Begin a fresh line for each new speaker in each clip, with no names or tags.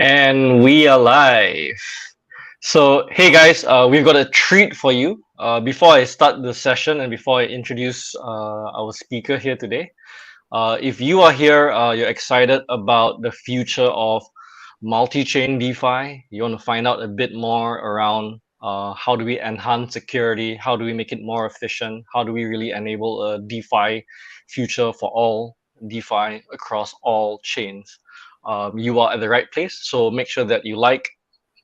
And we are live. So, hey guys, we've got a treat for you. Before I start the session and before I introduce our speaker here today, if you are here, you're excited about the future of multi-chain DeFi, you want to find out a bit more around how do we enhance security, how do we make it more efficient, how do we really enable a DeFi future for all DeFi across all chains. You are at the right place. So make sure that you like,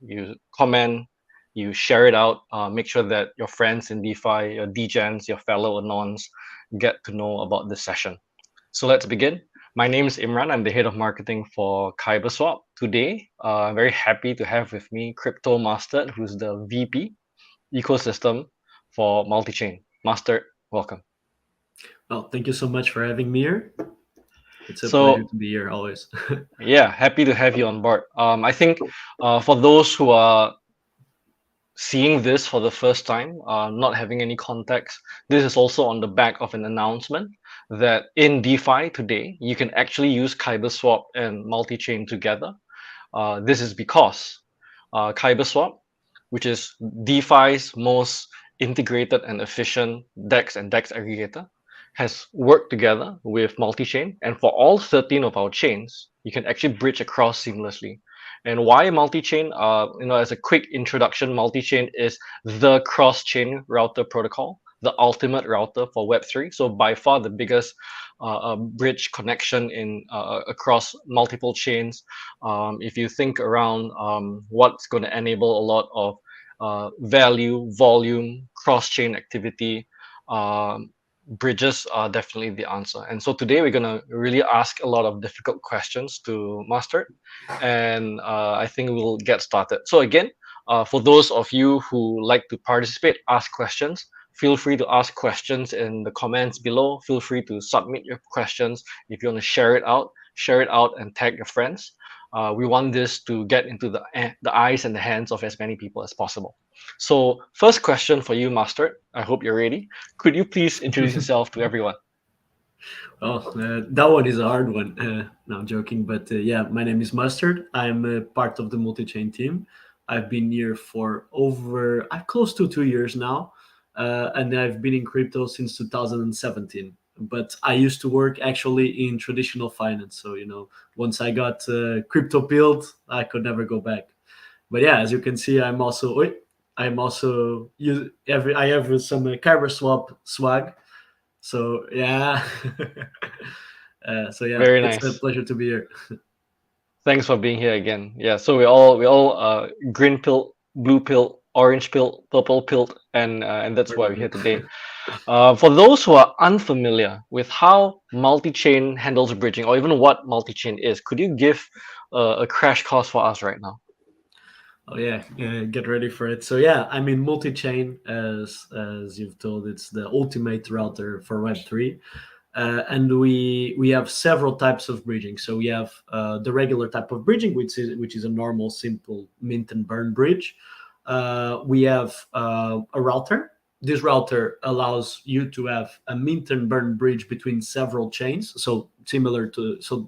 you comment, you share it out. Make sure that your friends in DeFi, your DGens, your fellow Anons get to know about this session. So let's begin. My name is Imran. I'm the head of marketing for Kyberswap. Today, I'm very happy to have with me Crypto Mustard, who's the VP ecosystem for Multichain. Mustard, welcome.
Well, thank you so much for having me here. It's a pleasure
So
to be here always.
yeah, happy to have you on board. I think for those who are seeing this for the first time, not having any context, this is also on the back of an announcement that in DeFi today, you can actually use Kyberswap and multi-chain together. This is because Kyberswap, which is DeFi's most integrated and efficient DEX and DEX aggregator, has worked together with multi-chain, and for all 13 of our chains, you can actually bridge across seamlessly. And why multi-chain? As a quick introduction, multi-chain is the cross-chain router protocol, the ultimate router for Web3. So by far the biggest bridge connection in across multiple chains. If you think around what's going to enable a lot of value, volume, cross-chain activity, bridges are definitely the answer. And so today we're going to really ask a lot of difficult questions to Mustard, and I think we'll get started. So again, for those of you who like to participate, ask questions, feel free to ask questions in the comments below. Feel free to submit your questions. If you want to share it out and tag your friends. We want this to get into the eyes and the hands of as many people as possible. So first question for you, Mustard. I hope you're ready. Could you please introduce yourself to everyone?
Well, that one is a hard one. No, I'm joking. But yeah, my name is Mustard. I'm part of the multi-chain team. I've been here for I'm close to 2 years now. And I've been in crypto since 2017. But I used to work actually in traditional finance. So, once I got crypto pilled, I could never go back. But yeah, as you can see, I have some Kyberswap swag. So yeah, so yeah,
Very
it's a
nice.
pleasure to be here.
Thanks for being here again. Yeah, so we all green pill, blue pill, orange pill, purple pill, and that's why we're here
Perfect.
today. For those who are unfamiliar with how multi-chain handles bridging, or even what multi-chain is, could you give a crash course for us right now?
Oh yeah, get ready for it. So yeah, I mean multi-chain, as you've told, it's the ultimate router for Web3. And we have several types of bridging. So we have the regular type of bridging, which is a normal, simple mint and burn bridge. We have a router. This router allows you to have a mint and burn bridge between several chains. So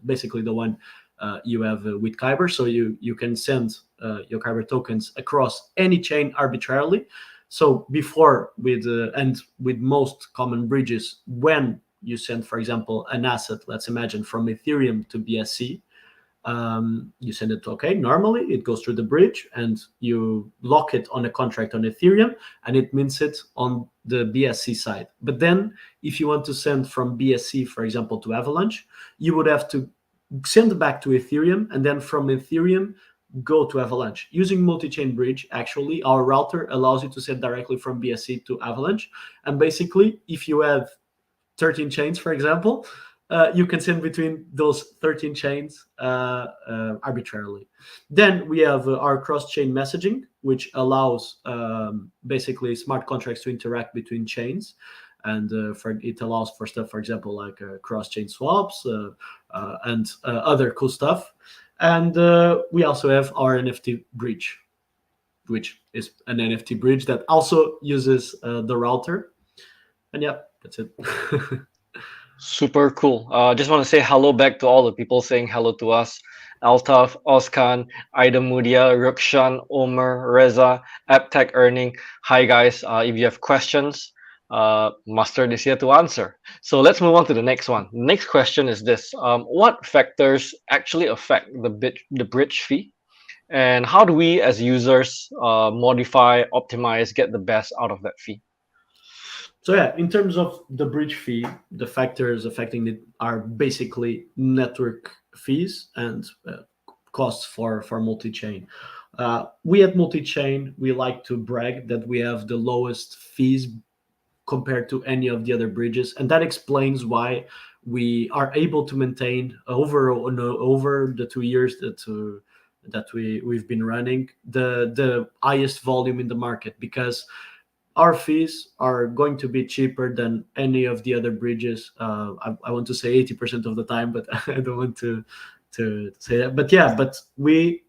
basically the one you have with Kyber. So you can send your Kyber tokens across any chain arbitrarily. So before with most common bridges, when you send, for example, an asset, let's imagine from Ethereum to BSC, you send it to normally it goes through the bridge and you lock it on a contract on Ethereum and it mints it on the BSC side. But then if you want to send from BSC, for example, to Avalanche, you would have to send back to Ethereum and then from Ethereum go to Avalanche. Using multi-chain bridge, actually, our router allows you to send directly from BSC to Avalanche. And basically, if you have 13 chains, for example, you can send between those 13 chains arbitrarily. Then we have our cross-chain messaging, which allows basically smart contracts to interact between chains. And it allows for stuff, for example, like cross-chain swaps and other cool stuff. And we also have our NFT bridge, which is an NFT bridge that also uses the router. And yeah, that's it.
Super cool. Just want to say hello back to all the people saying hello to us. Altaf, Oskan, Ida Mudia, Rukshan, Omer, Reza, AppTech Earning. Hi guys, if you have questions, Mustard is here to answer. So let's move on to the next one. Next question is this: what factors actually affect the bridge fee, and how do we as users modify, optimize, get the best out of that fee?
So yeah, in terms of the bridge fee, the factors affecting it are basically network fees and costs for multi-chain. We at multi-chain, we like to brag that we have the lowest fees compared to any of the other bridges, and that explains why we are able to maintain over the 2 years that we've been running the highest volume in the market, because our fees are going to be cheaper than any of the other bridges. I want to say 80% of the time, but I don't want to say that. But yeah, but we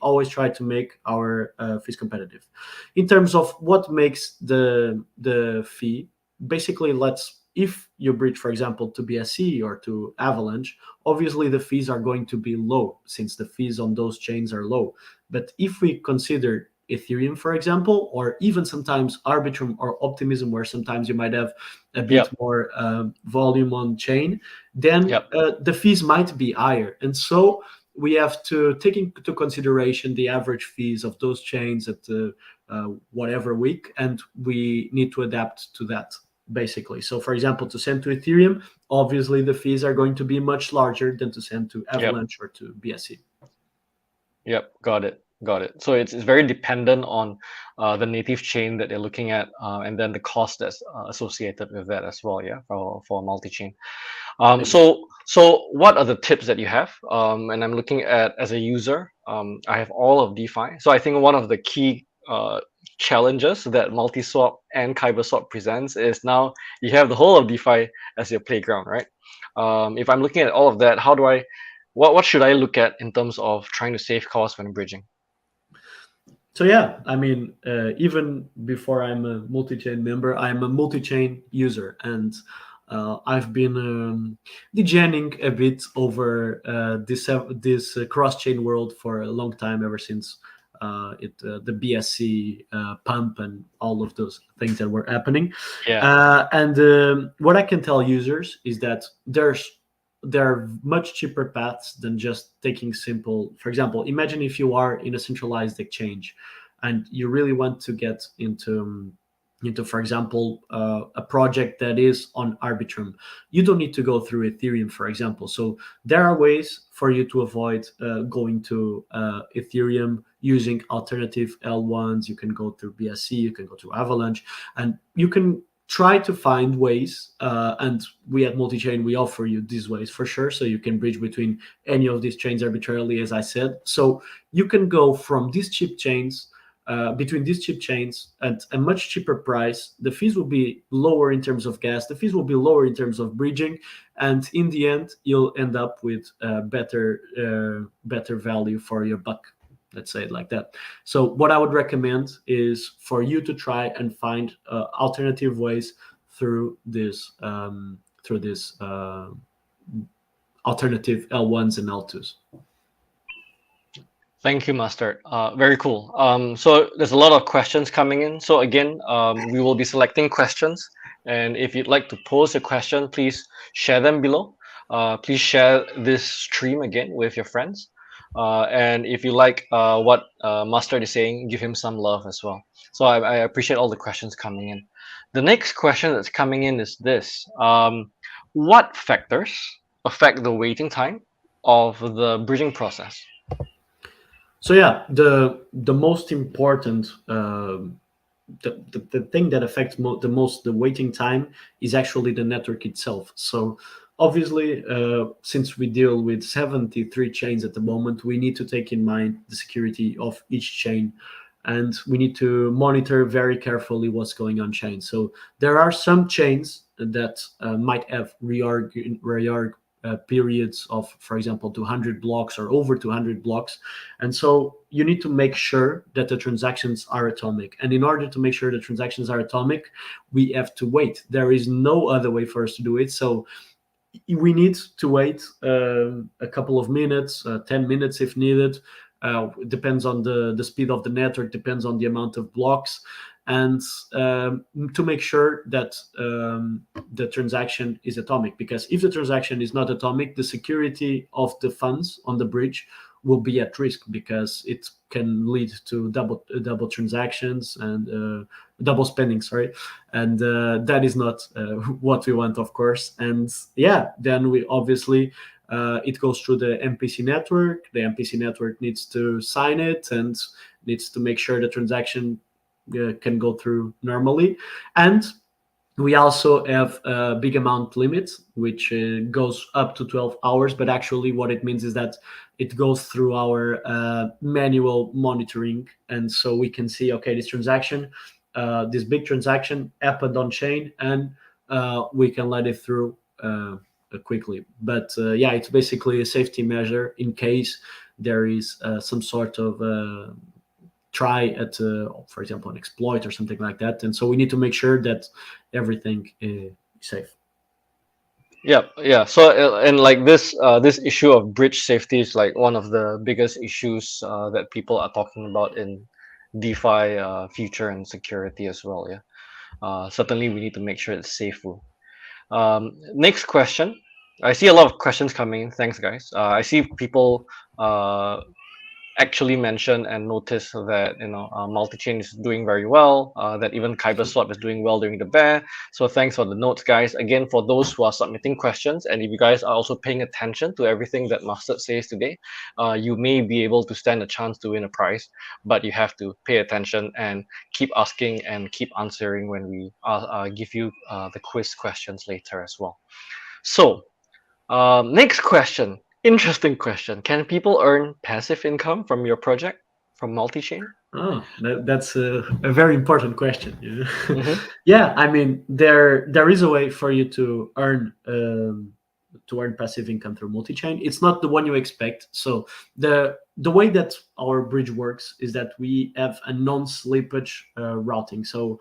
always try to make our fees competitive. In terms of what makes the fee, basically, let's if you bridge, for example, to BSC or to Avalanche, obviously the fees are going to be low since the fees on those chains are low. But if we consider Ethereum, for example, or even sometimes Arbitrum or Optimism, where sometimes you might have a bit
Yep,
more volume on chain, then
yep,
the fees might be higher. And so we have to take into consideration the average fees of those chains at whatever week, and we need to adapt to that basically. So, for example, to send to Ethereum, obviously the fees are going to be much larger than to send to
yep.
Avalanche or to BSC.
Yep, got it, got it. So it's very dependent on the native chain that they're looking at, and then the cost that's associated with that as well. Yeah, for multi-chain. So what are the tips that you have? And I'm looking at as a user, I have all of DeFi. So I think one of the key challenges that Multiswap and Kyberswap presents is now you have the whole of DeFi as your playground, right? If I'm looking at all of that, how do I what should I look at in terms of trying to save costs when bridging?
So yeah, I mean, even before I'm a multi-chain member, I'm a multi-chain user, and I've been degening a bit over this cross-chain world for a long time, ever since the BSC pump and all of those things that were happening.
Yeah.
And what I can tell users is that there are much cheaper paths than just taking simple. For example, imagine if you are in a centralized exchange and you really want to get into, for example, a project that is on Arbitrum. You don't need to go through Ethereum, for example. So there are ways for you to avoid going to Ethereum using alternative L1s. You can go through BSC, you can go to Avalanche, and you can try to find ways, and we at Multichain, we offer you these ways for sure, so you can bridge between any of these chains arbitrarily, as I said. So you can go from these cheap chains, between these cheap chains at a much cheaper price. The fees will be lower in terms of gas, the fees will be lower in terms of bridging, and in the end you'll end up with better value for your buck. Let's say it like that. So what I would recommend is for you to try and find alternative ways through this alternative L1s and L2s.
Thank you, Mustard. Very cool. So there's a lot of questions coming in. So again, we will be selecting questions, and if you'd like to pose a question, please share them below. Please share this stream again with your friends. And if you like what Mustard is saying, give him some love as well. So I appreciate all the questions coming in. The next question that's coming in is this: what factors affect the waiting time of the bridging process?
So yeah, the most important the thing that affects the most the waiting time is actually the network itself. So obviously, since we deal with 73 chains at the moment, we need to take in mind the security of each chain, and we need to monitor very carefully what's going on chain. So there are some chains that might have reorg periods of, for example, 200 blocks or over 200 blocks. And so you need to make sure that the transactions are atomic. And in order to make sure the transactions are atomic, we have to wait. There is no other way for us to do it. So we need to wait a couple of minutes, 10 minutes if needed. Depends on the speed of the network, depends on the amount of blocks, and to make sure that the transaction is atomic. Because if the transaction is not atomic, the security of the funds on the bridge will be at risk, because it can lead to double transactions and double spending. Sorry, and that is not what we want, of course. And yeah, then we obviously it goes through the MPC network. The MPC network needs to sign it and needs to make sure the transaction can go through normally. And we also have a big amount limit, which goes up to 12 hours. But actually, what it means is that it goes through our manual monitoring. And so we can see, okay, this transaction, this big transaction happened on chain, and we can let it through quickly. But yeah, it's basically a safety measure in case there is some sort of try at, for example, an exploit or something like that. And so we need to make sure that everything is safe.
Yeah. So and like this issue of bridge safety is like one of the biggest issues that people are talking about in DeFi future and security as well. Yeah. Certainly we need to make sure it's safe. Next question. I see a lot of questions coming. Thanks, guys. I see people actually mention and notice that Multichain is doing very well. That even Kyberswap is doing well during the bear. So thanks for the notes, guys. Again, for those who are submitting questions, and if you guys are also paying attention to everything that Mustard says today, you may be able to stand a chance to win a prize. But you have to pay attention and keep asking and keep answering when we give you the quiz questions later as well. So next question. Interesting question. Can people earn passive income from your project from Multichain?
Oh, that's a very important question. Yeah.
Mm-hmm.
Yeah, I mean, there is a way for you to earn passive income through multi-chain. It's not the one you expect. So the way that our bridge works is that we have a non-slippage routing. So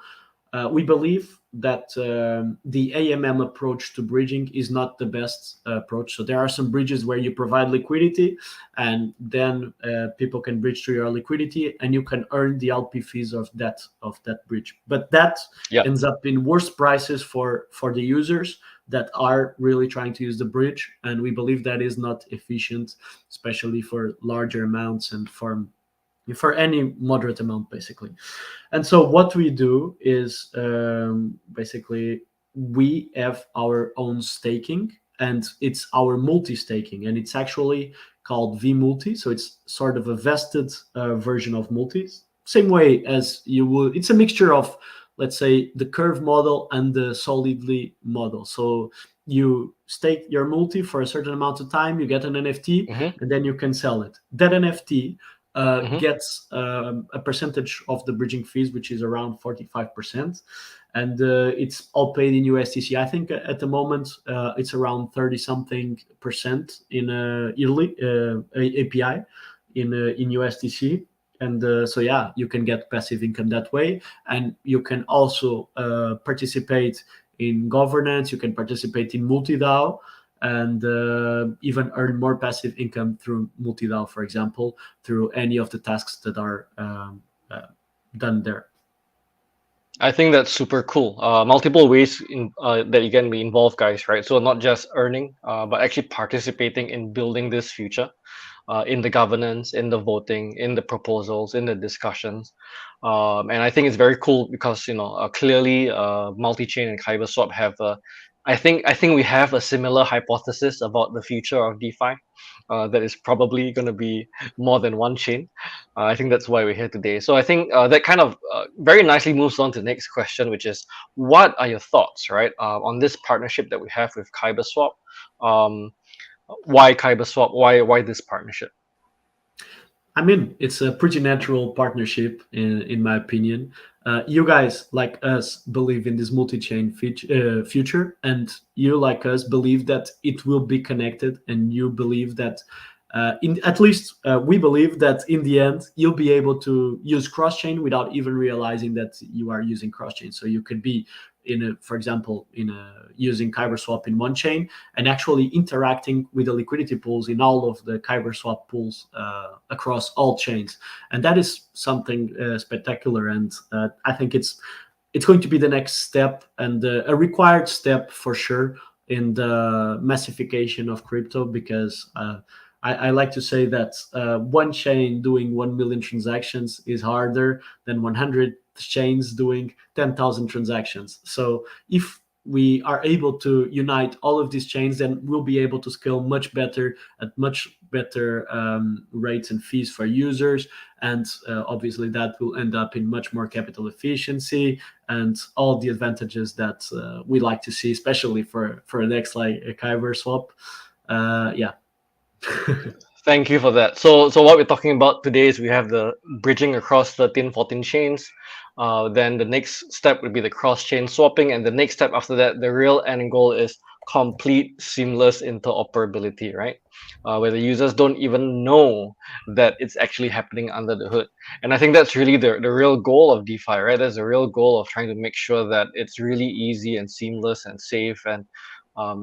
we believe that the AMM approach to bridging is not the best approach. So there are some bridges where you provide liquidity, and then people can bridge through your liquidity, and you can earn the LP fees of that bridge. But that
Yeah.
ends up in worse prices for the users that are really trying to use the bridge, and we believe that is not efficient, especially for larger amounts and for any moderate amount, basically. And so what we do is basically we have our own staking, and it's our multi-staking, and it's actually called V-Multi. So it's sort of a vested version of multis. Same way as you would, it's a mixture of, let's say, the curve model and the solidly model. So you stake your multi for a certain amount of time, you get an NFT,
Mm-hmm.
and then you can sell it. That NFT
Mm-hmm.
gets a percentage of the bridging fees, which is around 45%. And it's all paid in USDC. I think at the moment it's around 30 something percent in yearly API in USDC. And so yeah, you can get passive income that way, and you can also participate in governance. You can participate in multi-DAO, and even earn more passive income through multi-DAO, for example, through any of the tasks that are done there.
I think that's super cool. Multiple ways that you can be involved, guys, right? So not just earning, but actually participating in building this future, in the governance, in the voting, in the proposals, in the discussions. And I think it's very cool because clearly Multichain and Kyberswap have I think we have a similar hypothesis about the future of DeFi. That is probably going to be more than one chain. I think that's why we're here today. So I think that kind of very nicely moves on to the next question, which is, what are your thoughts, right, on this partnership that we have with Kyberswap? Um, why Kyberswap? Why this partnership?
I mean, it's a pretty natural partnership, in my opinion. You guys, like us, believe in this multi-chain future, and you, like us, believe that it will be connected, and you believe that, in at least we believe that in the end, you'll be able to use cross-chain without even realizing that you are using cross-chain. So you could be for example, using Kyberswap in one chain, and actually interacting with the liquidity pools in all of the Kyberswap pools across all chains. And that is something spectacular. And I think it's going to be the next step, and a required step for sure, in the massification of crypto, because I like to say that one chain doing 1 million transactions is harder than 100 chains doing 10,000 transactions. So if we are able to unite all of these chains, then we'll be able to scale much better, at much better rates and fees for users. And obviously that will end up in much more capital efficiency and all the advantages that we like to see, especially for a DEX like a Kyberswap. Yeah.
Thank you for that. So what we're talking about today is we have the bridging across 13, 14 chains. Then the next step would be the cross-chain swapping, and the next step after that, the real end goal is complete seamless interoperability, right? Where the users don't even know that it's actually happening under the hood. And I think that's really the real goal of DeFi, right? That's the real goal of trying to make sure that it's really easy and seamless and safe, and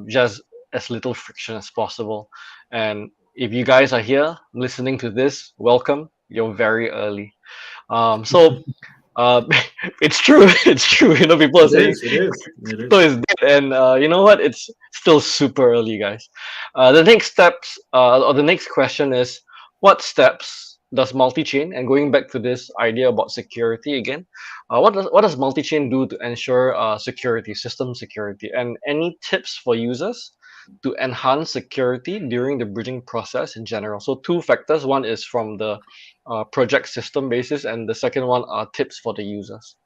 just as little friction as possible. And if you guys are here listening to this, welcome. You're very early. So it's true. It's true. People are
It
saying
is. It is. It
crypto
is.
is dead, and you know what? It's still super early, guys. The next steps, or the next question is, what steps does multi-chain? And going back to this idea about security again, what does multi-chain do to ensure security, system security, and any tips for users to enhance security during the bridging process in general? So two factors. One is from the project system basis, and the second one are tips for the users.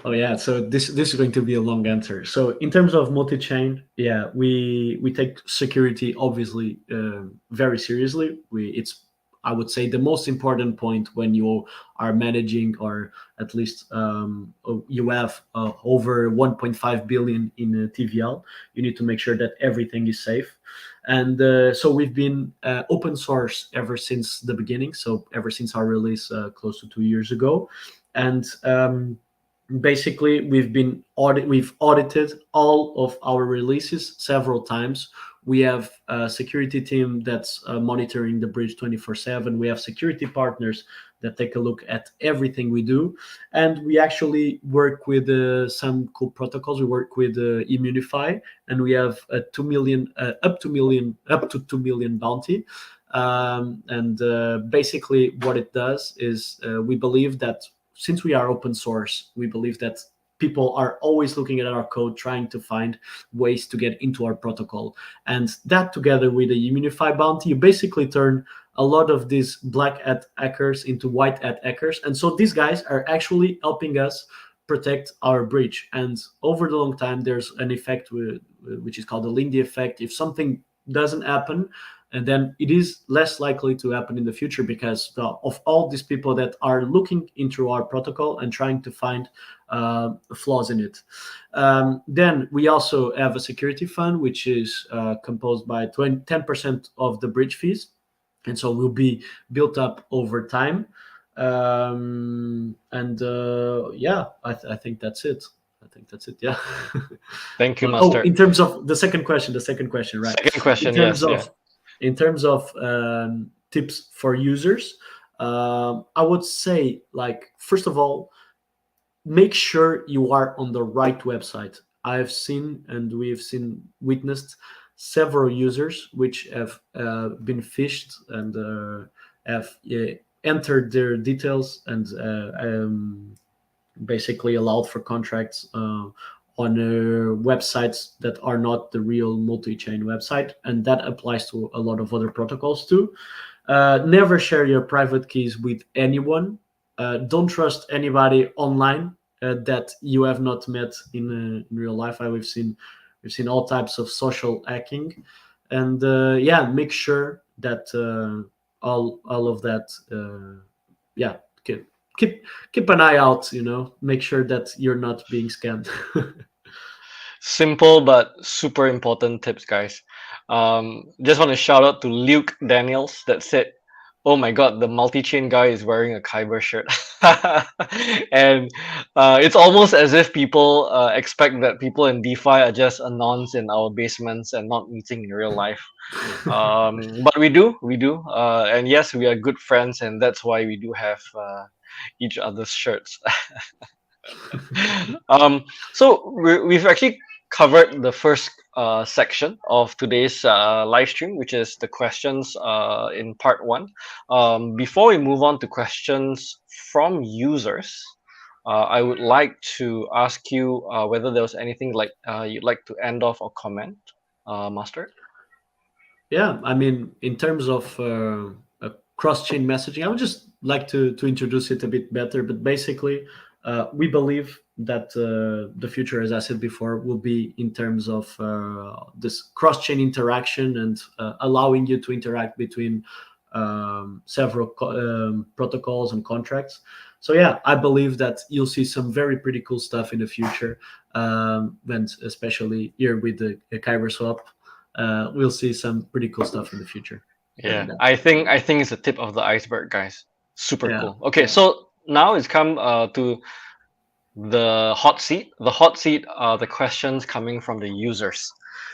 Oh yeah, so this is going to be a long answer. So in terms of multi-chain, yeah, we take security obviously very seriously. It's, I would say, the most important point when you are managing, or at least you have over 1.5 billion in TVL. You need to make sure that everything is safe. And so we've been open source ever since the beginning. So ever since our release close to 2 years ago, and basically we've audited all of our releases several times. We have a security team that's monitoring the bridge 24/7. We have security partners that take a look at everything we do, and we actually work with some cool protocols. We work with Immunify, and we have a 2 million up to 2 million bounty. And basically what it does is we believe that since we are open source, we believe that people are always looking at our code, trying to find ways to get into our protocol. And that, together with the Immunify bounty, you basically turn a lot of these black hat hackers into white hat hackers. And so these guys are actually helping us protect our bridge. And over the long time, there's an effect which is called the Lindy effect. If something doesn't happen, and then it is less likely to happen in the future, because of all these people that are looking into our protocol and trying to find flaws in it. Then we also have a security fund, which is composed by 10% of the bridge fees, and so will be built up over time. And yeah, I think that's it. I think that's it. Yeah.
Thank you,
Oh,
Master.
in terms of the second question, right?
Second
In
question,
terms
yes, yeah.
of tips for users, I would say, like, first of all, make sure you are on the right website. I've seen, and we've witnessed several users which have been phished, and have entered their details, and basically allowed for contracts on websites that are not the real multi-chain website, and that applies to a lot of other protocols too. Never share your private keys with anyone. Don't trust anybody online that you have not met in real life. We've seen all types of social hacking, and yeah, make sure that all of that, yeah, keep an eye out. Make sure that you're not being scammed.
Simple but super important tips, guys. Just want to shout out to Luke Daniels that said, Oh my God, the multi-chain guy is wearing a Kyber shirt. And it's almost as if people expect that people in DeFi are just anons in our basements and not meeting in real life. But we do. And yes, we are good friends, and that's why we do have each other's shirts. um, so we've actually covered the first section of today's live stream, which is the questions in part one. Before we move on to questions from users, I would like to ask you whether there was anything like you'd like to end off or comment, Master.
Yeah, I mean, in terms of cross-chain messaging, I would just like to introduce it a bit better. But basically, we believe that the future, as I said before, will be in terms of this cross-chain interaction and allowing you to interact between several protocols and contracts. So yeah, I believe that you'll see some very pretty cool stuff in the future, and especially here with the Kyberswap, we'll see some pretty cool stuff in the future. And
Yeah, I think it's the tip of the iceberg, guys. Super
yeah,
cool. Okay, so now it's come to the hot seat. The hot seat are the questions coming from the users.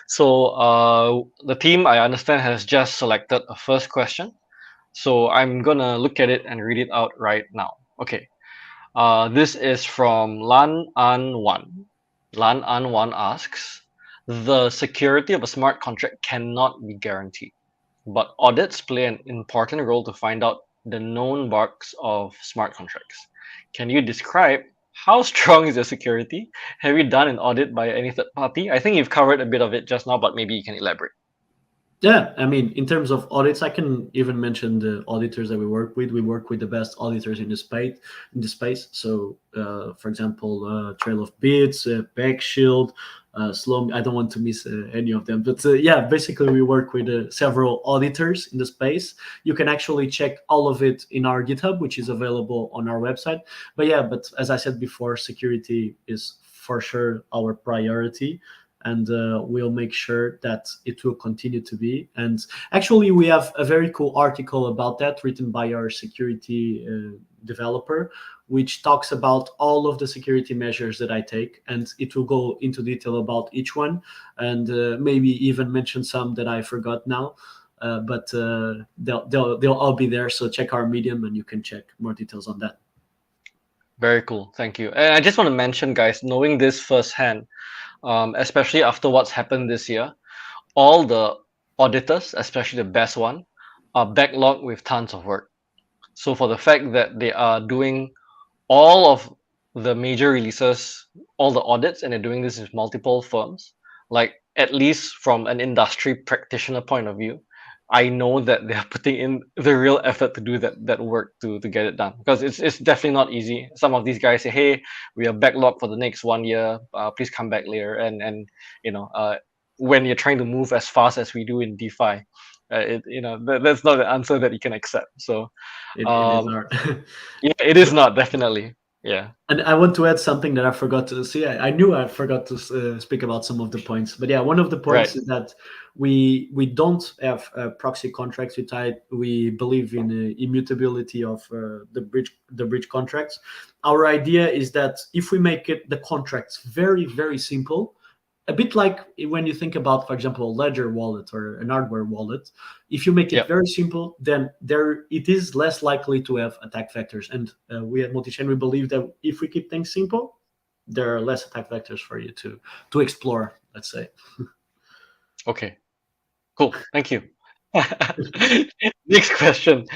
So the team, I understand, has just selected a first question. So I'm gonna look at it and read it out right now. Okay. This is from Lan An Wan. Lan An Wan asks, the security of a smart contract cannot be guaranteed, but audits play an important role to find out the known bugs of smart contracts. Can you describe how strong is your security? Have you done an audit by any third party? I think you've covered a bit of it just now, but maybe you can elaborate.
yeah. I mean, in terms of audits, I can even mention the auditors that we work with. We work with the best auditors in the space. So, for example, Trail of Bits, Back Shield, Slow. I don't want to miss any of them, but yeah, basically, we work with several auditors in the space. You can actually check all of it in our GitHub, which is available on our website. But yeah, but as I said before, security is for sure our priority, and we'll make sure that it will continue to be. And actually, we have a very cool article about that written by our security developer, which talks about all of the security measures that I take, and it will go into detail about each one, and maybe even mention some that I forgot now. But they'll all be there. So check our Medium, and you can check more details on that.
Very cool. Thank you. And I just want to mention, guys, knowing this firsthand, especially after what's happened this year, all the auditors, especially the best one, are backlogged with tons of work. So for the fact that they are doing all of the major releases, all the audits, and they're doing this with multiple firms, like at least from an industry practitioner point of view, I know that they are putting in the real effort to do that work to get it done, because it's definitely not easy. Some of these guys say, hey, we are backlogged for the next 1 year, please come back later. And you know when you're trying to move as fast as we do in DeFi, that's not the answer that you can accept. So
It is
um
hard.
yeah, it is not, definitely. Yeah.
And I want to add something that I forgot to see. I knew I forgot to speak about some of the points, but yeah, one of the
Right.
points is that we don't have proxy contracts. We believe in immutability of the bridge contracts. Our idea is that if we make it the contracts very simple, a bit like when you think about, for example, a ledger wallet or an hardware wallet, if you make it
Yep.
very simple, then there it is less likely to have attack vectors. And we at Multichain, we believe that if we keep things simple, there are less attack vectors for you to explore, let's say.
Okay. Cool. Thank you. Next question.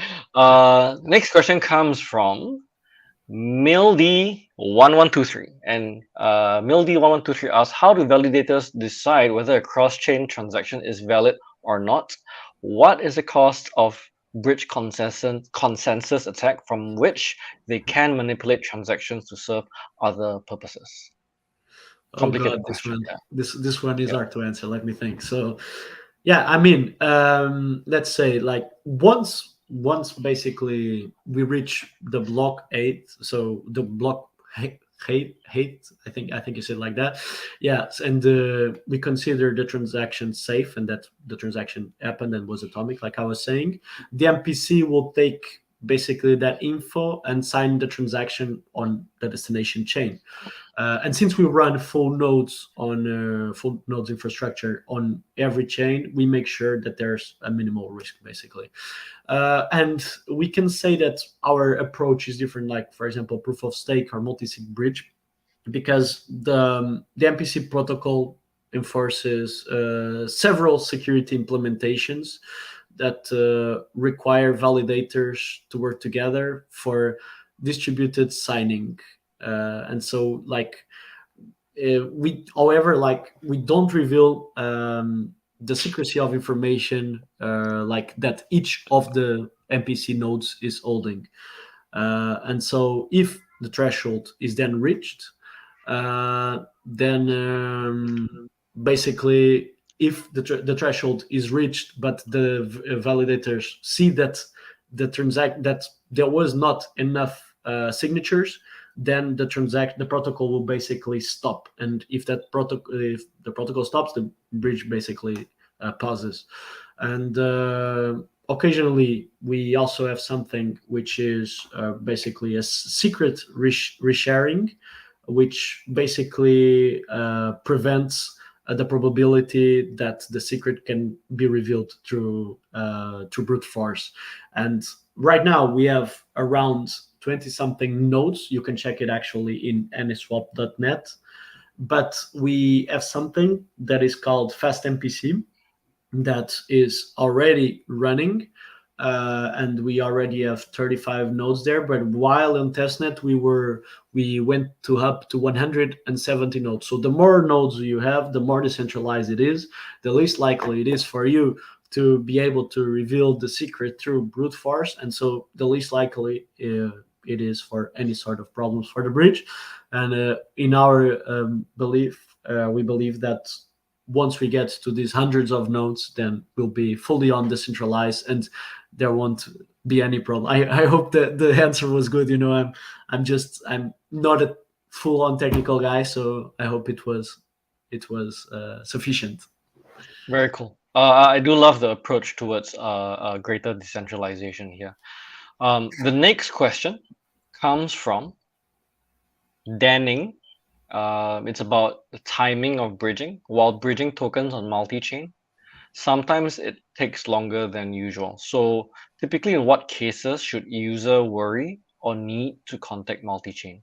Next question comes from Mildy1123. And Mildy1123 asks, how do validators decide whether a cross-chain transaction is valid or not? What is the cost of bridge consensus attack from which they can manipulate transactions to serve other purposes?
Oh God,
Complicated
this
question.
one,
Yeah.
this one is
Yeah.
hard to answer. Let me think. So, yeah, I mean, let's say like once basically we reach the block 8, so the block hate. I think you said like that. Yes, and we consider the transaction safe, and that the transaction happened and was atomic, like I was saying. The MPC will take basically that info and sign the transaction on the destination chain. And since we run full nodes infrastructure on every chain, we make sure that there's a minimal risk, basically. And we can say that our approach is different, like for example, proof of stake or multi-sig bridge, because the MPC protocol enforces several security implementations that require validators to work together for distributed signing. And so, like, however, like, we don't reveal the secrecy of information like that each of the MPC nodes is holding. And so, if the threshold is then reached, then basically, if the threshold is reached, but the validators see that that there was not enough signatures, then the protocol will basically stop. And if the protocol stops, the bridge basically pauses. And occasionally we also have something which is basically a secret resharing, which basically prevents the probability that the secret can be revealed through brute force. And right now we have around 20 something nodes. You can check it actually in anyswap.net. But we have something that is called fast MPC that is already running, and we already have 35 nodes there. But while on testnet, we went to up to 170 nodes. So the more nodes you have, the more decentralized it is, the least likely it is for you to be able to reveal the secret through brute force, and so the least likely it is for any sort of problems for the bridge. And in our belief, we believe that once we get to these hundreds of nodes, then we'll be fully on decentralized, and there won't be any problem. I hope that the answer was good. I'm not a full on technical guy, so I hope it was sufficient.
Very cool. I do love the approach towards greater decentralization here. The next question comes from Danning. It's about the timing of bridging. While bridging tokens on multi-chain, sometimes it takes longer than usual. So typically, in what cases should user worry or need to contact multi-chain?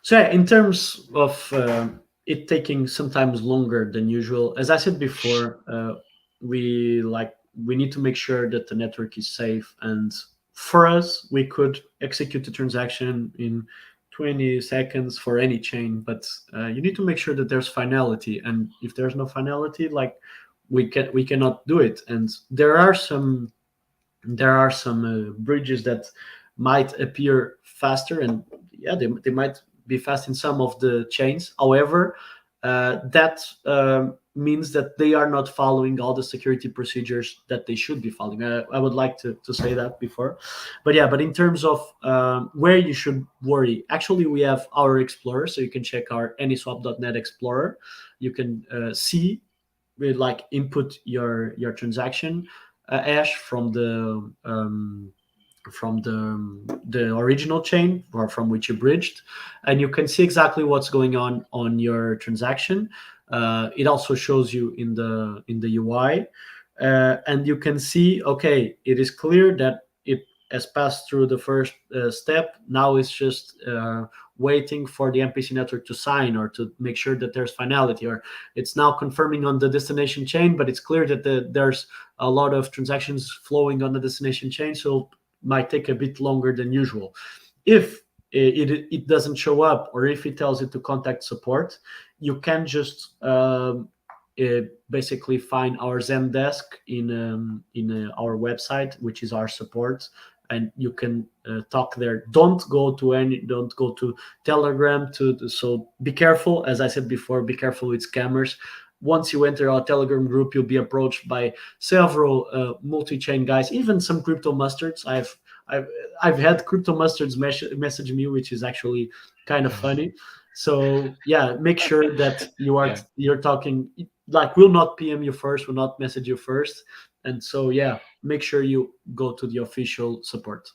So yeah, in terms of it taking sometimes longer than usual, as I said before, we need to make sure that the network is safe. And for us, we could execute the transaction in 20 seconds for any chain, but you need to make sure that there's finality. And if there's no finality, like, we cannot do it. And there are some bridges that might appear faster, and yeah, they might be fast in some of the chains. However, that means that they are not following all the security procedures that they should be following. I would like to say that before. But yeah, but in terms of where you should worry, actually we have our explorer, so you can check our anyswap.net explorer. You can see, like, input your transaction hash from the original chain, or from which you bridged, and you can see exactly what's going on your transaction. It also shows you in the UI, and you can see, okay, it is clear that it has passed through the first step. Now it's just waiting for the MPC network to sign, or to make sure that there's finality, or it's now confirming on the destination chain, but it's clear that there's a lot of transactions flowing on the destination chain, so might take a bit longer than usual. If it doesn't show up, or if it tells you to contact support, you can just basically find our Zendesk in our website, which is our support, and you can talk there. Don't go to Telegram. So be careful. As I said before, be careful with scammers. Once you enter our Telegram group, you'll be approached by several multi-chain guys, even some crypto mustards. I've I've had crypto mustards message me, which is actually kind of funny. So yeah, make sure that
Yeah.
you're talking, like, we'll not PM you first, we'll not message you first, and so yeah, make sure you go to the official support.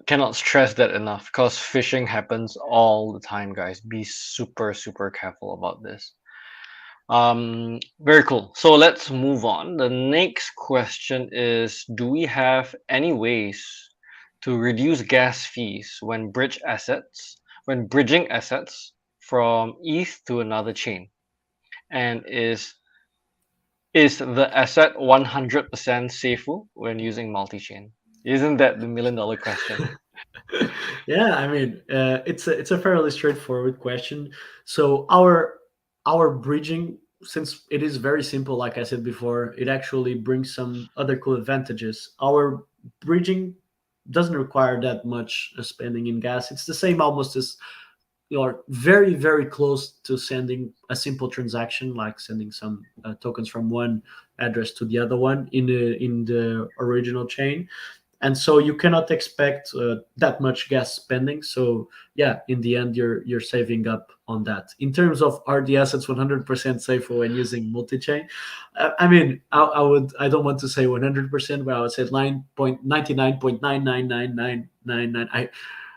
Cannot stress that enough because phishing happens all the time, guys. Be super, super careful about this. Very cool. So let's move on. The next question is, do we have any ways to reduce gas fees when bridging assets from ETH to another chain? And is the asset 100% safer when using multi-chain? Isn't that the million-dollar question?
Yeah, I mean, it's a fairly straightforward question. So our bridging, since it is very simple, like I said before, it actually brings some other cool advantages. Our bridging doesn't require that much spending in gas. It's the same almost as, you're very close to sending a simple transaction, like sending some tokens from one address to the other one in the original chain, and so you cannot expect that much gas spending. So yeah, in the end, you're saving up on that. In terms of, are the assets 100% safer when using multi-chain? I mean, I don't want to say 100%, but I would say 9.99.99999. I,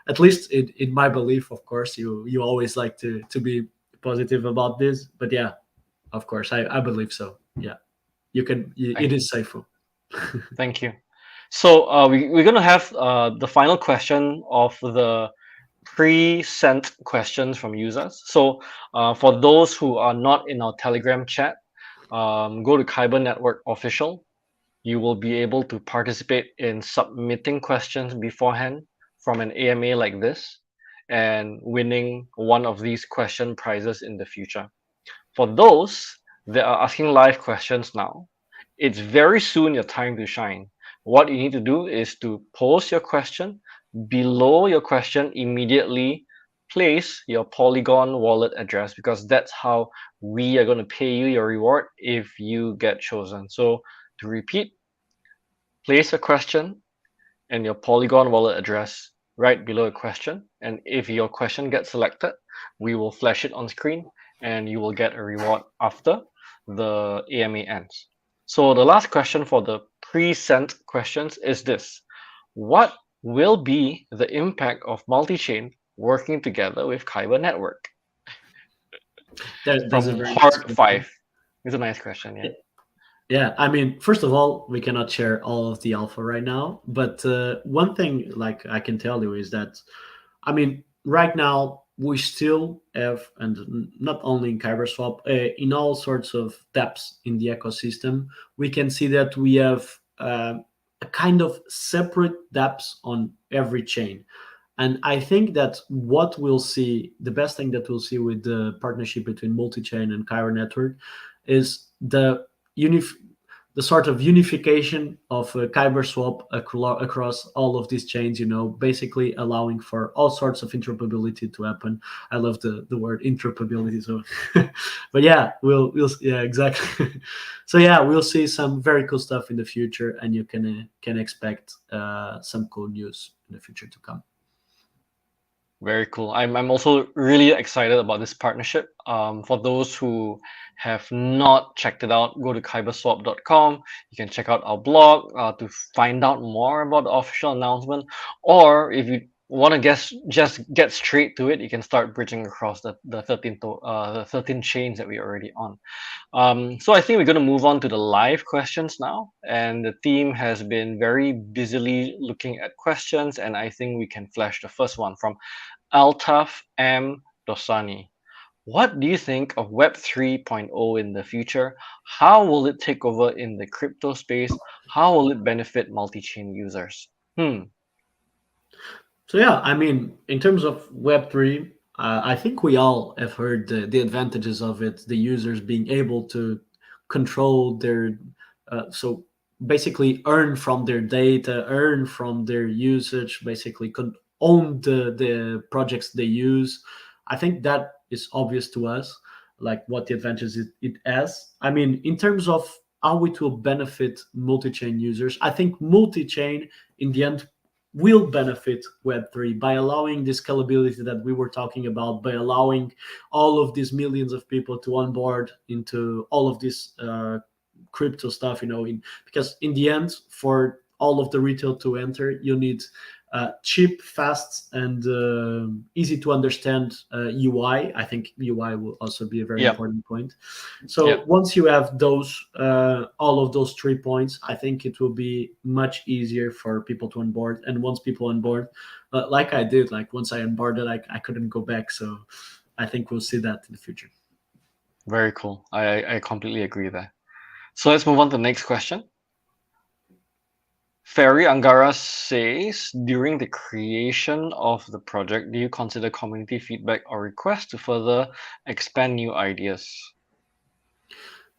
at least in my belief, of course, you always like to be positive about this, but yeah, of course, I believe so. Yeah, you can. It
Thank,
is safer.
thank you. So we're gonna have the final question of the pre-sent questions from users. So for those who are not in our Telegram chat, go to Kyber Network Official. You will be able to participate in submitting questions beforehand from an AMA like this and winning one of these question prizes in the future. For those that are asking live questions now, it's very soon your time to shine. What you need to do is to post your question. Below your question, immediately place your Polygon wallet address because that's how we are going to pay you your reward if you get chosen. So to repeat, place a question and your Polygon wallet address right below a question. And if your question gets selected, we will flash it on screen and you will get a reward after the AMA ends. So the last question for the pre-sent questions is this. What will be the impact of multi-chain working together with Kyber Network?
There's a
From
very nice
Heart
question.
5. It's a nice question, yeah.
Yeah, I mean, first of all, we cannot share all of the alpha right now, but one thing, like, I can tell you is that, I mean, right now we still have, and not only in Kyberswap, in all sorts of dApps in the ecosystem, we can see that we have a kind of separate dApps on every chain. And I think that what we'll see, the best thing that we'll see with the partnership between Multichain and Kyber Network is unif- the sort of unification of Kyberswap across all of these chains, basically allowing for all sorts of interoperability to happen. I love the word interoperability. So, but yeah, yeah, exactly. So yeah, we'll see some very cool stuff in the future, and you can expect some cool news in the future to come.
Very cool. I'm also really excited about this partnership. For those who have not checked it out, go to kyberswap.com. You can check out our blog to find out more about the official announcement. Or if you want to just get straight to it, you can start bridging across the 13 chains that we're already on. So I think we're going to move on to the live questions now. And the team has been very busily looking at questions, and I think we can flash the first one from Altaf M. Dosani. What do you think of Web 3.0 in the future? How will it take over in the crypto space? How will it benefit multi-chain users?
So yeah, I mean, in terms of Web3, I think we all have heard the advantages of it. The users being able to control their, so basically earn from their data, earn from their usage, basically own the projects they use. I think that is obvious to us, like what the advantages it has. I mean, in terms of how it will benefit multi-chain users. I think multi-chain in the end will benefit Web3 by allowing the scalability that we were talking about, by allowing all of these millions of people to onboard into all of this crypto stuff, because in the end, for all of the retail to enter, you need cheap, fast, and easy to understand UI. I think UI will also be a very
Yep.
important point. So
Yep.
once you have those, all of those 3 points, I think it will be much easier for people to onboard. And once people onboard, like I did, like once I onboarded, I couldn't go back. So I think we'll see that in the future.
Very cool. I completely agree there. So let's move on to the next question. Ferry Angara says, during the creation of the project, do you consider community feedback or requests to further expand new ideas?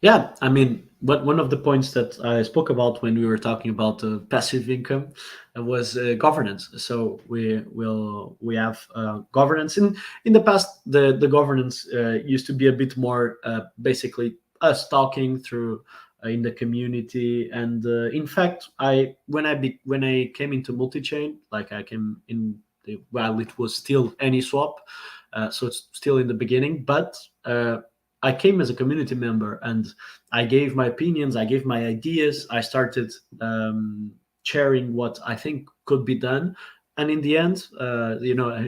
Yeah, I mean, one of the points that I spoke about when we were talking about passive income was governance. So we have governance. In the past, the governance used to be a bit more basically us talking through in the community. And in fact, when I came into multi-chain, like I came in while it was still AnySwap, so it's still in the beginning, but. I came as a community member and I gave my opinions, I gave my ideas, I started sharing what I think could be done. And in the end,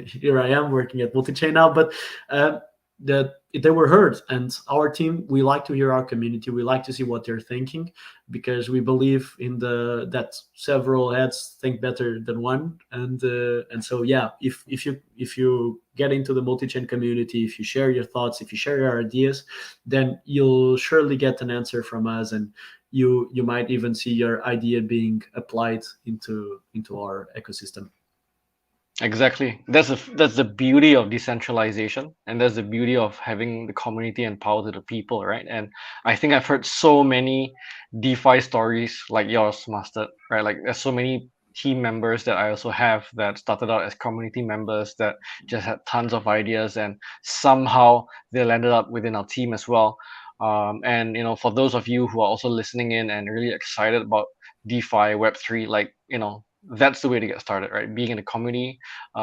here I am working at Multichain now, but that they were heard. And our team, we like to hear our community, we like to see what they're thinking, because we believe in the that several heads think better than one. And so yeah, if you get into the multi-chain community, if you share your thoughts, if you share your ideas, then you'll surely get an answer from us, and you might even see your idea being applied into our ecosystem.
Exactly. That's the beauty of decentralization, and that's the beauty of having the community and power to the people, right? And I think I've heard so many DeFi stories like yours, Mustard, right? Like there's so many team members that I also have that started out as community members that just had tons of ideas, and somehow they landed up within our team as well. And for those of you who are also listening in and really excited about DeFi, Web3, like that's the way to get started, right? Being in a community,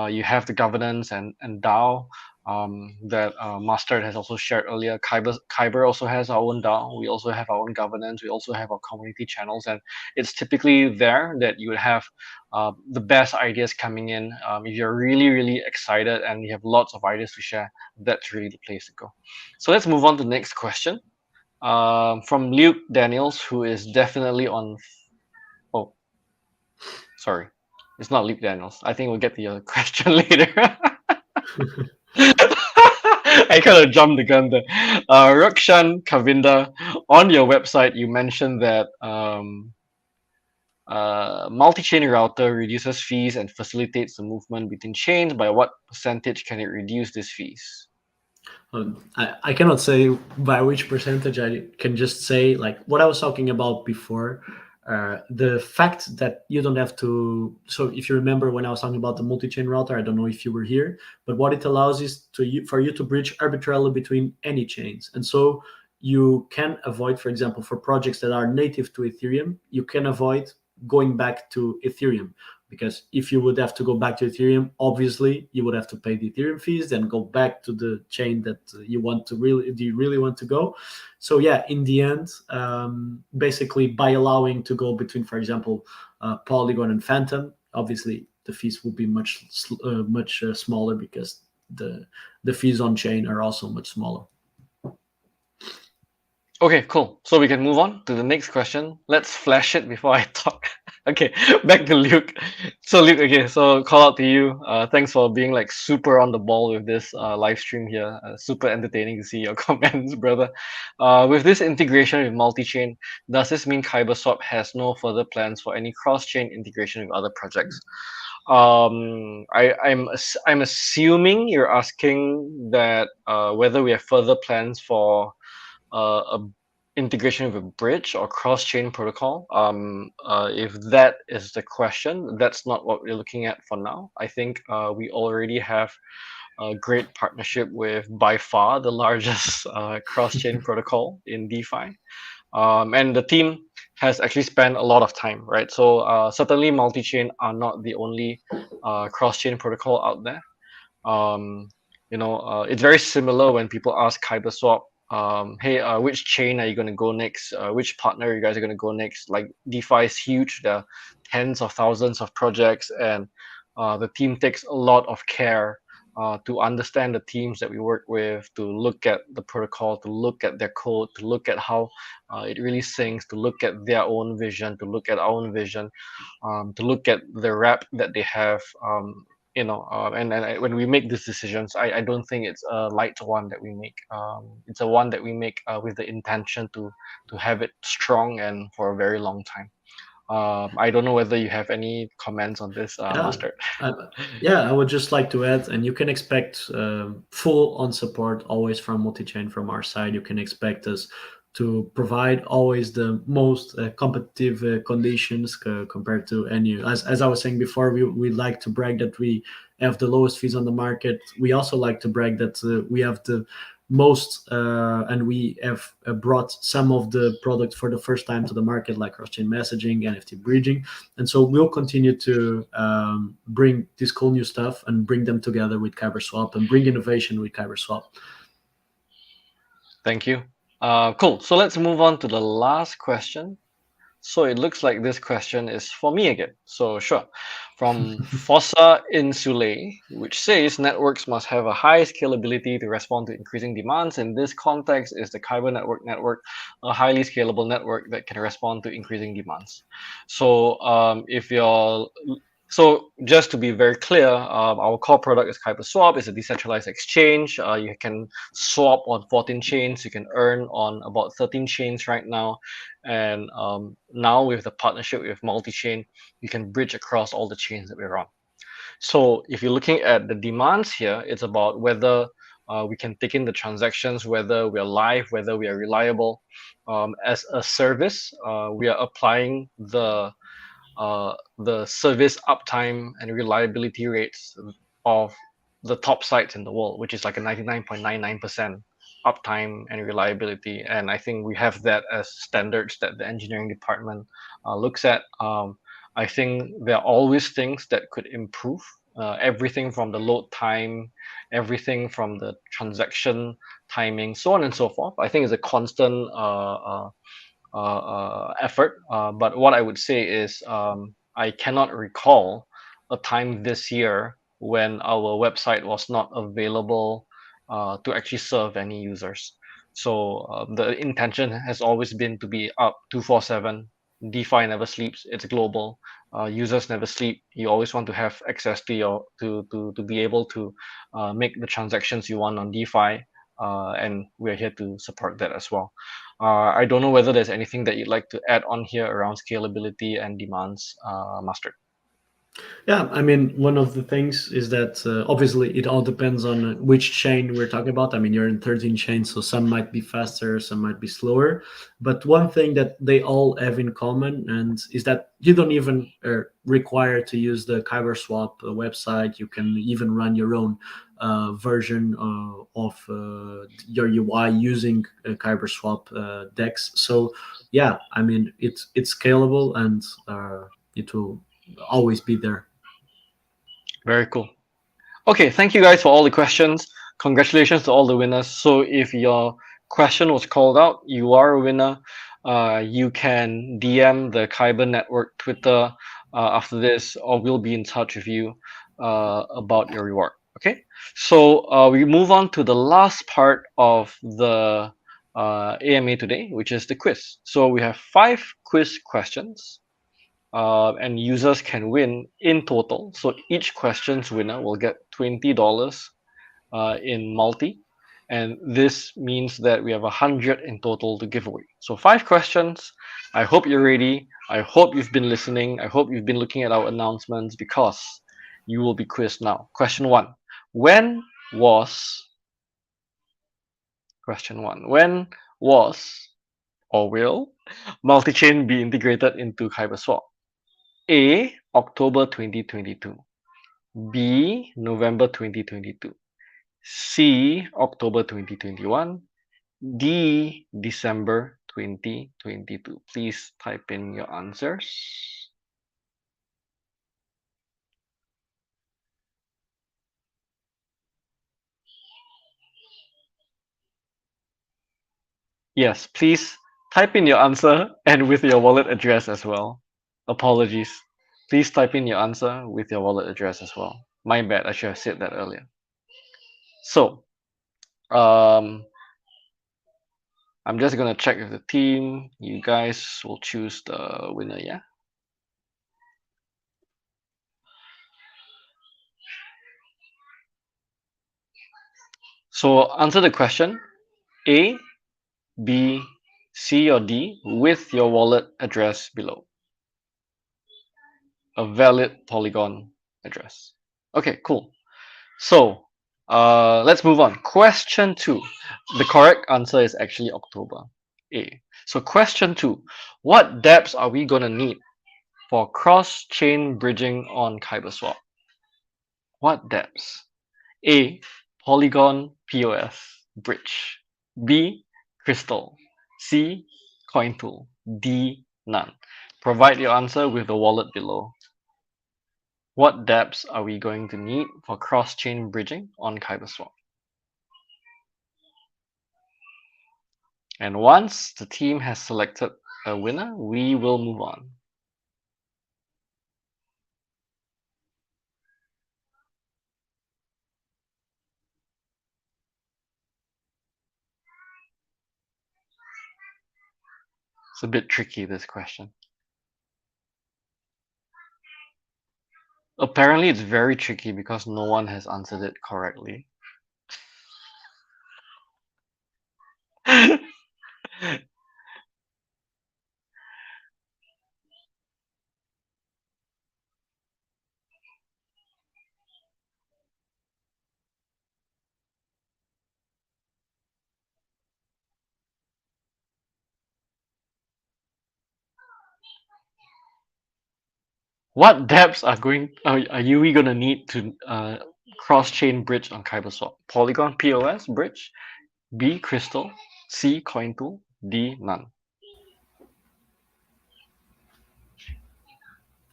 you have the governance and DAO that Mustard has also shared earlier. Kyber also has our own DAO. We also have our own governance. We also have our community channels, and it's typically there that you would have the best ideas coming in. If you're really, really excited and you have lots of ideas to share, that's really the place to go. So let's move on to the next question from Luke Daniels, who is definitely on. Oh, sorry, it's not Luke Daniels. I think we'll get to your question later. I kind of jumped the gun there. Rakshan Kavinda, on your website, you mentioned that multi-chain router reduces fees and facilitates the movement between chains. By what percentage can it reduce these fees?
I cannot say by which percentage. I can just say like what I was talking about before. The fact that you don't have to. So if you remember when I was talking about the multi-chain router, I don't know if you were here, but what it allows is for you to bridge arbitrarily between any chains, and so you can avoid, for example, for projects that are native to Ethereum, you can avoid going back to Ethereum, because if you would have to go back to Ethereum, obviously you would have to pay the Ethereum fees, then go back to the chain that you really want to go. So yeah, in the end, basically by allowing to go between, for example, Polygon and Phantom, obviously the fees will be much smaller, because the fees on chain are also much smaller.
Okay, cool. So we can move on to the next question. Let's flash it before I talk. Okay, back to Luke. So Luke, okay, so call out to you. Thanks for being like super on the ball with this live stream here. Super entertaining to see your comments, brother. With this integration with multi-chain, does this mean Kyberswap has no further plans for any cross-chain integration with other projects? I'm assuming you're asking that whether we have further plans for a integration with a bridge or cross-chain protocol. If that is the question, that's not what we're looking at for now. I think we already have a great partnership with by far the largest cross-chain protocol in DeFi. And the team has actually spent a lot of time, right? So certainly multi-chain are not the only cross-chain protocol out there. um, it's very similar when people ask Kyberswap, hey, which chain are you going to go next? Which partner you guys are going to go next? Like DeFi is huge. There are tens of thousands of projects, and the team takes a lot of care to understand the teams that we work with, to look at the protocol, to look at their code, to look at how it really syncs, to look at their own vision, to look at our own vision, to look at the wrap that they have. And when we make these decisions, I don't think it's a light one that we make. It's a one that we make with the intention to have it strong and for a very long time. I don't know whether you have any comments on this,
Yeah,
Mustard.
uh, yeah. I would just like to add, and you can expect full on support always from Multichain from our side. You can expect us to provide always the most competitive conditions compared to any. As I was saying before, we like to brag that we have the lowest fees on the market. We also like to brag that we have the most and we have brought some of the products for the first time to the market, like cross-chain messaging, NFT bridging, and so we'll continue to bring this cool new stuff and bring them together with Kyberswap and bring innovation with Kyberswap.
Thank you. Cool. So let's move on to the last question. So it looks like this question is for me again. So sure. From Fossa Insulae, which says networks must have a high scalability to respond to increasing demands. In this context, is the Kyber network a highly scalable network that can respond to increasing demands? So if you're so just to be very clear, our core product is Kyberswap. It's a decentralized exchange. You can swap on 14 chains. You can earn on about 13 chains right now. And now with the partnership with Multichain, you can bridge across all the chains that we're on. So if you're looking at the demands here, it's about whether we can take in the transactions, whether we are live, whether we are reliable. As a service, we are applying the service uptime and reliability rates of the top sites in the world, which is like a 99.99% uptime and reliability. And I think we have that as standards that the engineering department looks at. I think there are always things that could improve. Everything from the load time, everything from the transaction timing, so on and so forth. I think it's a constant effort. But what I would say is I cannot recall a time this year when our website was not available to actually serve any users. So the intention has always been to be up 247. DeFi never sleeps. It's global. Users never sleep. You always want to have access to your to be able to make the transactions you want on DeFi, and we're here to support that as well. I don't know whether there's anything that you'd like to add on here around scalability and demands, Mustard.
Yeah, I mean, one of the things is that obviously it all depends on which chain we're talking about. I mean, you're in 13 chains, so some might be faster, some might be slower. But one thing that they all have in common and is that you don't even require to use the Kyberswap website. You can even run your own version of your UI using Kyberswap DEX. So yeah, I mean, it's scalable and it will always be there.
Very cool. Okay, thank you guys for all the questions. Congratulations to all the winners. So if your question was called out, you are a winner. You can DM the Kyber Network Twitter after this, or we'll be in touch with you about your reward. Okay, so we move on to the last part of the AMA today, which is the quiz. So we have 5 quiz questions, and users can win in total. So each question's winner will get $20 in multi, and this means that we have 100 in total to give away. So 5 questions. I hope you're ready. I hope you've been listening. I hope you've been looking at our announcements because you will be quizzed now. Question one: When was question one? When was or will multi-chain be integrated into Kyberswap? A. October 2022. B. November 2022. C. October 2021. D. December 2022. Please type in your answers. Yes, please type in your answer and with your wallet address as well. Apologies. Please type in your answer with your wallet address as well. My bad, I should have said that earlier. So, I'm just gonna check with the team. You guys will choose the winner, yeah? So answer the question A, B, C, or D with your wallet address below. A valid Polygon address. Okay, cool. So let's move on. Question 2. The correct answer is actually October. A. So question 2. What dApps are we gonna need for cross-chain bridging on Kyberswap? What dApps? A. Polygon POS bridge. B. Crystal. C. CoinTool. D. None. Provide your answer with the wallet below. What dApps are we going to need for cross-chain bridging on Kyberswap? And once the team has selected a winner, we will move on. It's a bit tricky, this question. Apparently, it's very tricky because no one has answered it correctly. What dApps are you gonna need to cross-chain bridge on Kyberswap? Polygon POS bridge, B Crystal, C CoinTool, D none.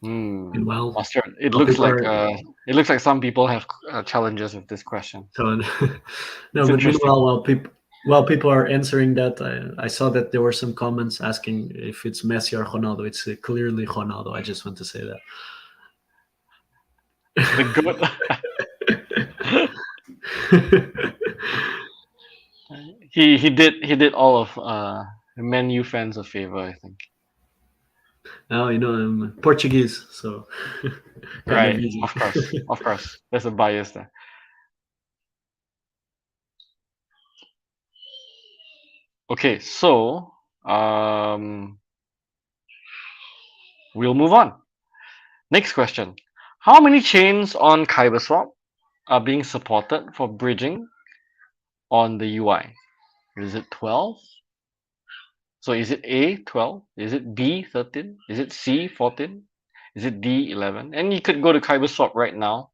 Meanwhile,
Mustard. It
while
looks
people
like
are
some people have challenges with this question.
so no,
It's
but
interesting.
meanwhile, while people are answering that, I saw that there were some comments asking if it's Messi or Ronaldo. It's clearly Ronaldo. I just want to say that.
The goat. he did all of Man U fans a favor, I think.
Now I'm Portuguese, so kind of
Right.
easy.
Of course. Of course. There's a bias there. Okay, so we'll move on. Next question. How many chains on Kyberswap are being supported for bridging on the UI? Is it 12? So is it A 12? Is it B 13? Is it C 14? Is it D 11? And you could go to Kyberswap right now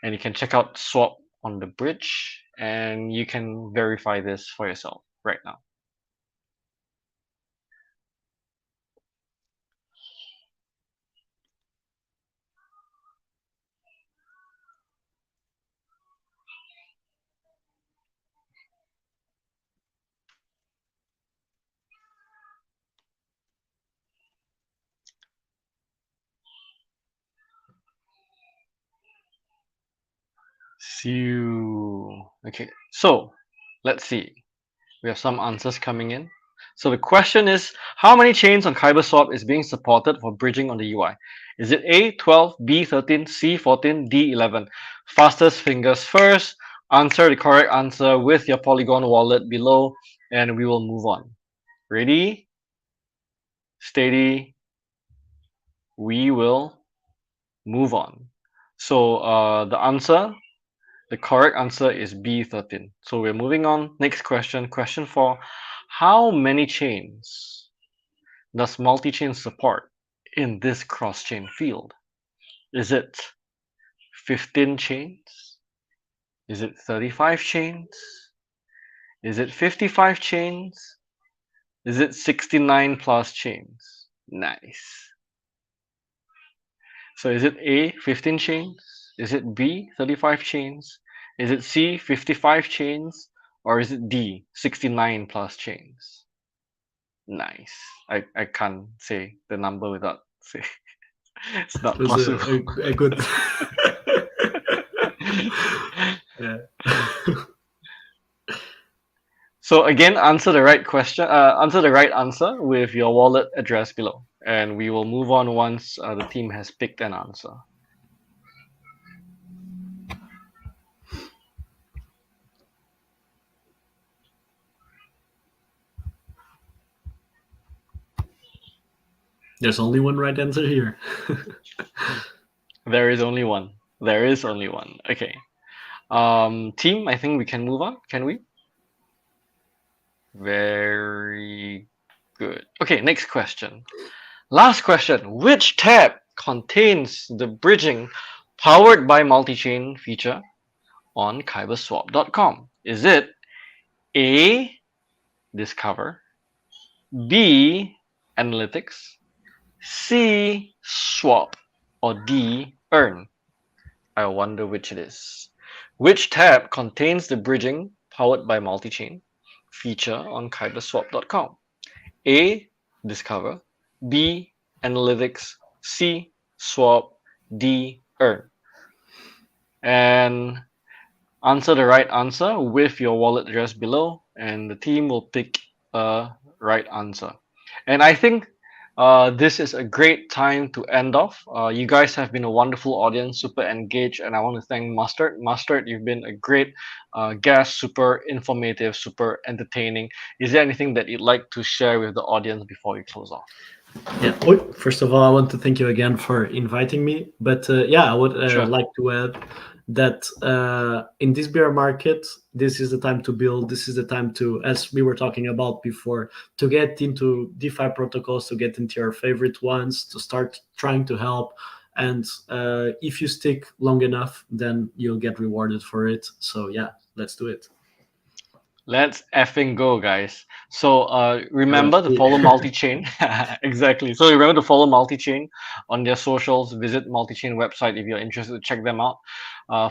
and you can check out swap on the bridge and you can verify this for yourself right now. Okay, so let's see. We have some answers coming in. So the question is, how many chains on Kyberswap is being supported for bridging on the UI? Is it A 12, B 13, C 14, D 11? Fastest fingers first. Answer the correct answer with your Polygon wallet below, and we will move on. Ready? Steady. We will move on. So the correct answer is B 13. So we're moving on. Next question. Question 4. How many chains does multi-chain support in this cross-chain field? Is it 15 chains? Is it 35 chains? Is it 55 chains? Is it 69 plus chains? Nice. So is it A, 15 chains? Is it B, 35 chains? Is it C, 55 chains? Or is it D, 69 plus chains? Nice. I can't say the number without say it's
It
not
was
possible.
a good. Yeah.
So again, answer the right answer with your wallet address below, and we will move on once the team has picked an answer.
There's only one right answer here.
There is only one. There is only one. Okay. Team, I think we can move on. Can we? Very good. Okay, next question. Last question. Which tab contains the bridging powered by multi-chain feature on Kyberswap.com? Is it A, Discover, B, Analytics, C, Swap, or D, Earn? I wonder which it is. Which tab contains the bridging powered by multi-chain feature on Kyberswap.com? A, Discover, B, Analytics, C, Swap, D, Earn. And answer the right answer with your wallet address below, and the team will pick a right answer. And I think this is a great time to end off. You guys have been a wonderful audience, super engaged, and I want to thank Mustard. Mustard, you've been a great guest, super informative, super entertaining. Is there anything that you'd like to share with the audience before we close off?
Yeah. First of all, I want to thank you again for inviting me. But yeah, I would
Sure.
like to add that in this bear market, this is the time to build. This is the time to, as we were talking about before, to get into DeFi protocols, to get into your favorite ones, to start trying to help. And if you stick long enough, then you'll get rewarded for it. So yeah, let's do it.
Let's effing go, guys. So remember to follow Multichain. Exactly. So remember to follow Multichain on their socials. Visit Multichain website if you're interested to check them out.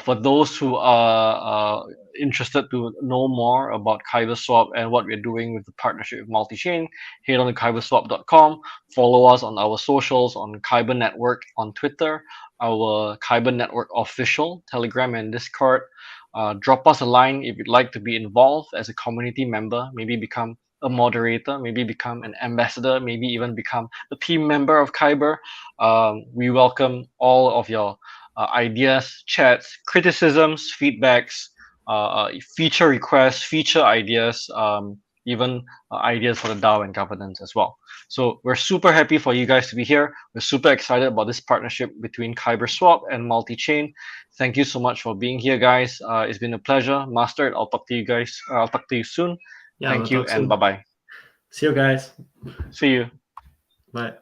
For those who are interested to know more about Kyberswap and what we're doing with the partnership with Multichain, head on to kyberswap.com. Follow us on our socials on Kyber Network on Twitter, our Kyber Network official Telegram and Discord. Drop us a line if you'd like to be involved as a community member, maybe become a moderator, maybe become an ambassador, maybe even become a team member of Kyber. We welcome all of your ideas, chats, criticisms, feedbacks, feature requests, feature ideas, even ideas for the DAO and governance as well. So we're super happy for you guys to be here. We're super excited about this partnership between Kyberswap and Multichain. Thank you so much for being here, guys. It's been a pleasure. Mustard, I'll talk to you guys. I'll talk to you soon.
Yeah,
Thank
we'll
you
talk
and
soon.
bye bye.
See you guys.
See you.
Bye.